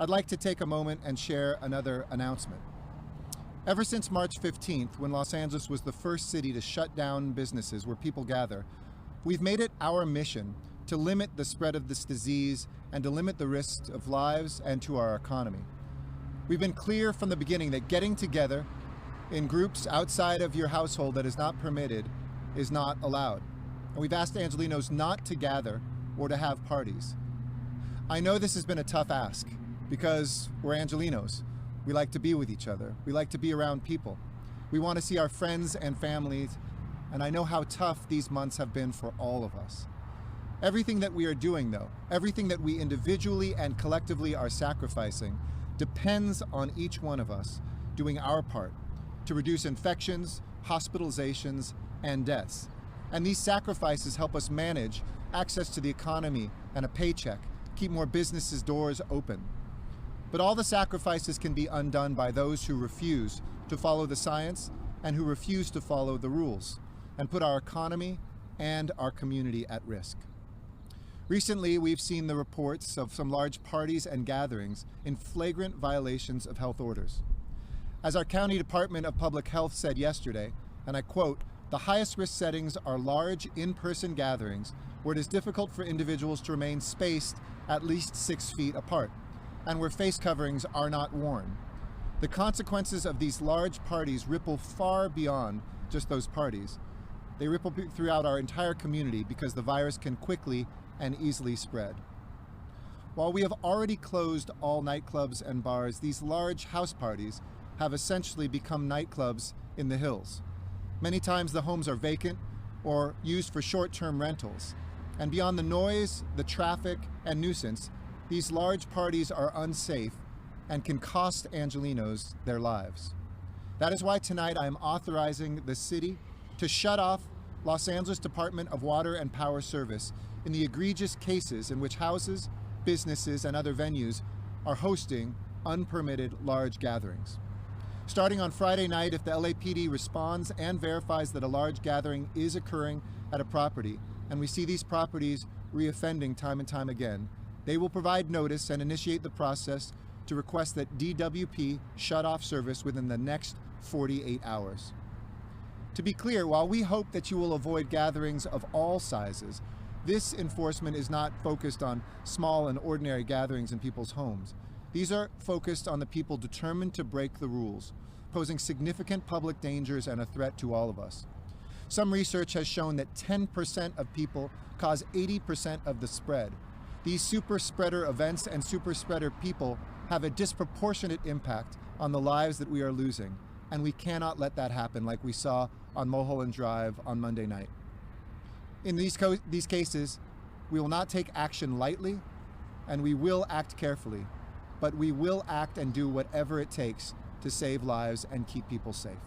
I'd like to take a moment and share another announcement. Ever since March 15th, when Los Angeles was the first city to shut down businesses where people gather, we've made it our mission to limit the spread of this disease and to limit the risks of lives and to our economy. We've been clear from the beginning that getting together in groups outside of your household that is not permitted is not allowed. And we've asked Angelenos not to gather or to have parties. I know this has been a tough ask because we're Angelenos. We like to be with each other. We like to be around people. We want to see our friends and families, and I know how tough these months have been for all of us. Everything that we are doing, though, everything that we individually and collectively are sacrificing, depends on each one of us doing our part to reduce infections, hospitalizations, and deaths. And these sacrifices help us manage access to the economy and a paycheck, keep more businesses' doors open. But all the sacrifices can be undone by those who refuse to follow the science and who refuse to follow the rules and put our economy and our community at risk. Recently, we've seen the reports of some large parties and gatherings in flagrant violations of health orders. As our County Department of Public Health said yesterday, and I quote, "The highest risk settings are large in-person gatherings where it is difficult for individuals to remain spaced at least 6 feet apart, and where face coverings are not worn. The consequences of these large parties ripple far beyond just those parties. They ripple throughout our entire community because the virus can quickly and easily spread." While we have already closed all nightclubs and bars, these large house parties have essentially become nightclubs in the hills. Many times the homes are vacant or used for short-term rentals. And beyond the noise, the traffic, and nuisance, these large parties are unsafe and can cost Angelenos their lives. That is why tonight I am authorizing the city to shut off Los Angeles Department of Water and Power Service in the egregious cases in which houses, businesses, and other venues are hosting unpermitted large gatherings. Starting on Friday night, if the LAPD responds and verifies that a large gathering is occurring at a property, and we see these properties reoffending time and time again, they will provide notice and initiate the process to request that DWP shut off service within the next 48 hours. To be clear, while we hope that you will avoid gatherings of all sizes, this enforcement is not focused on small and ordinary gatherings in people's homes. These are focused on the people determined to break the rules, posing significant public dangers and a threat to all of us. Some research has shown that 10% of people cause 80% of the spread. These super spreader events and super spreader people have a disproportionate impact on the lives that we are losing, and we cannot let that happen like we saw on Mulholland Drive on Monday night. In these cases, we will not take action lightly, and we will act carefully, but we will act and do whatever it takes to save lives and keep people safe.